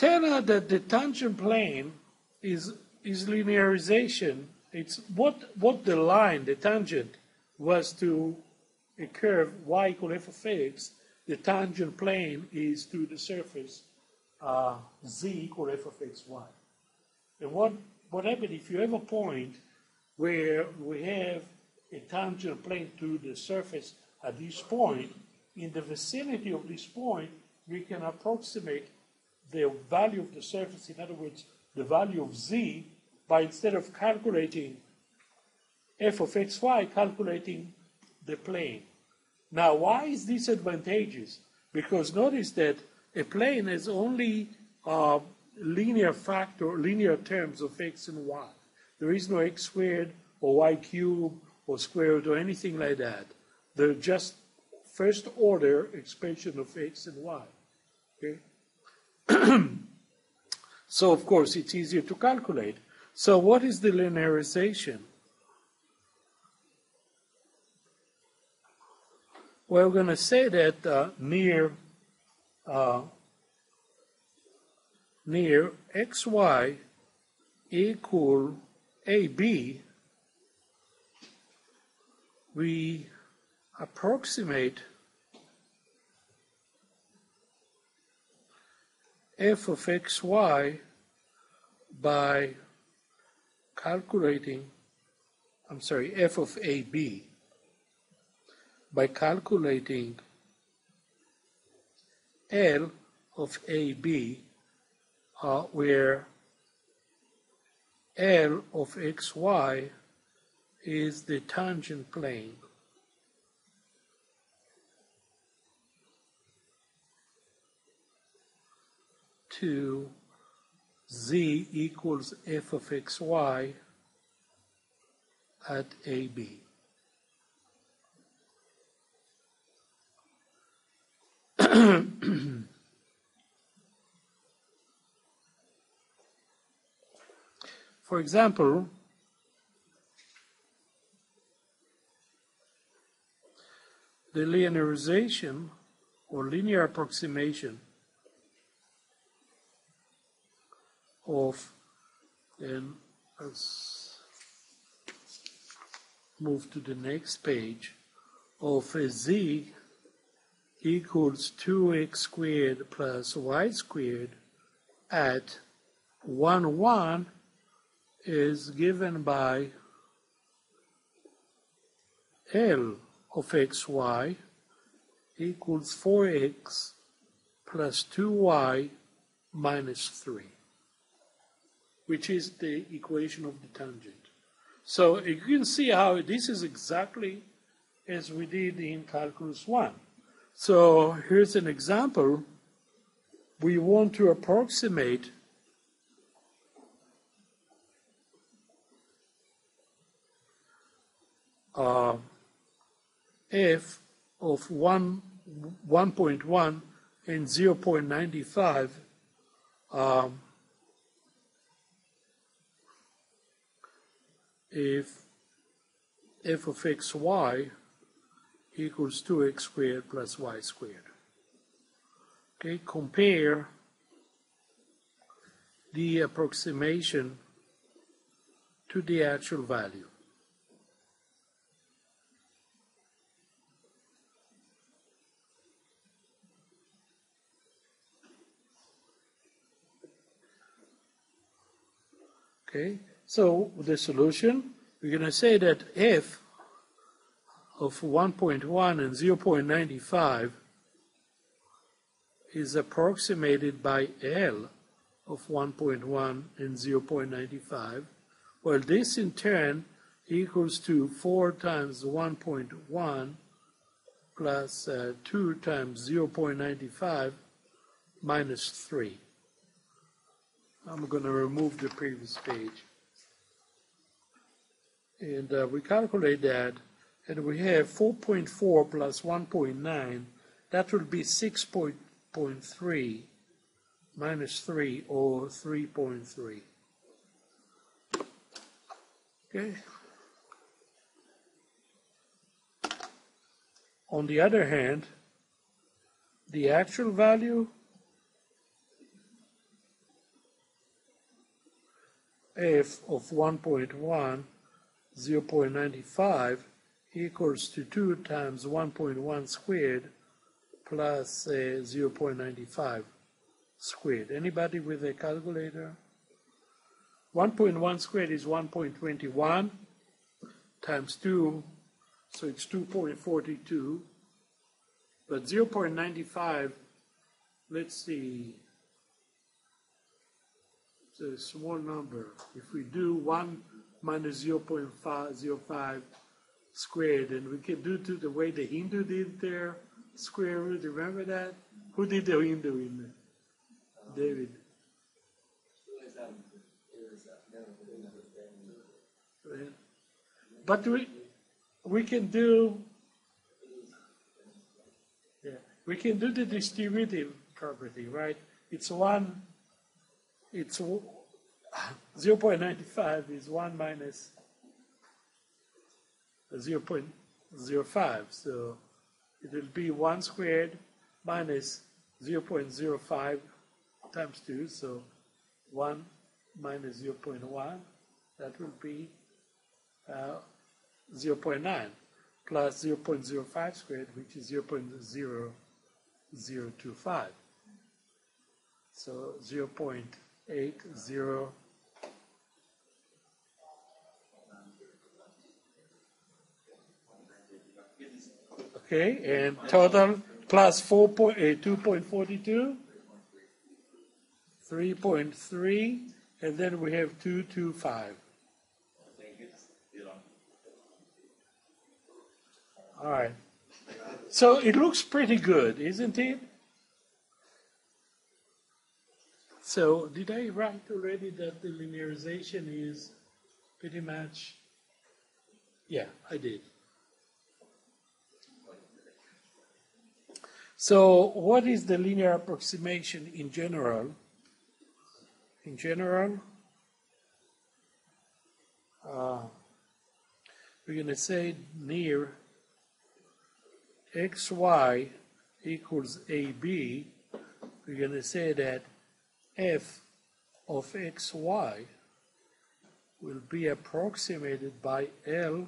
tell her that the tangent plane is linearization. It's what the line, the tangent, was to a curve y equal f of x. The tangent plane is to the surface z equal f of x, y. And what happens if you have a point where we have a tangent plane to the surface at this point, in the vicinity of this point, we can approximate the value of the surface, in other words, the value of z, by instead of calculating f of xy, calculating the plane. Now, why is this advantageous? Because notice that a plane has only linear terms of x and y. There is no x squared or y cubed or squared or anything like that. They're just first order expression of x and y. Okay? So, of course, it's easier to calculate. So what is the linearization? Well, we're going to say that near xy equal AB, we approximate f of xy by calculating, f of AB by calculating L of AB, where L of xy is the tangent plane. To z equals f of xy at AB. For example, the linearization or linear approximation of, and let's move to the next page, of a z equals 2x squared plus y squared at 1, 1 is given by L of xy equals 4x plus 2y minus 3, which is the equation of the tangent. So you can see how this is exactly as we did in Calculus 1. So here's an example. We want to approximate f of 1.1 and 0.95 if f of xy equals 2x squared plus y squared. Okay, compare the approximation to the actual value. Okay, so the solution, we're going to say that f of 1.1 and 0.95 is approximated by L of 1.1 and 0.95. Well, this in turn equals to 4 times 1.1 plus 2 times 0.95 minus 3. I'm going to remove the previous page. And we calculate that, and we have 4.4 plus 1.9. That will be 6.3 minus 3, or 3.3. Okay. On the other hand, the actual value f of 1.1, 0.95 equals to 2 times 1.1 squared plus 0.95 squared. Anybody with a calculator? 1.1 squared is 1.21 times 2, so it's 2.42. But 0.95, let's see, it's a small number. If we do 1 minus 0.05 squared, and we can do it the way the Hindu did their square root. Remember that? Who did the Hindu in there? David. But we can do the distributive property, right? It's 0.95 is 1 minus 0.05, so it will be 1 squared minus 0.05 times 2, so 1 minus 0.1, that will be 0.9 plus 0.05 squared, which is 0.0025. So 0.80. Okay, and total plus 2.42, 3.3, and then we have 225. All right. So it looks pretty good, isn't it? So did I write already that the linearization is pretty much? Yeah, I did. So what is the linear approximation in general? In general, we're going to say near xy equals AB, we're going to say that f of xy will be approximated by L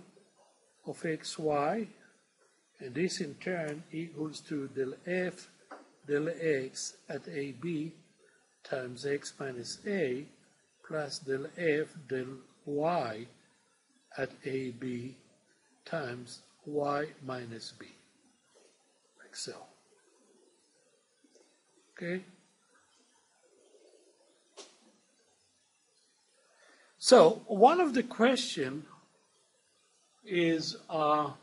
of xy, and this in turn equals to del f del x at AB times x minus a plus del f del y at AB times y minus b. Like so. Okay? So one of the questions is how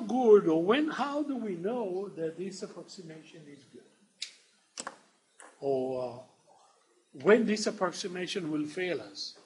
good or how do we know that this approximation is good? Or when this approximation will fail us?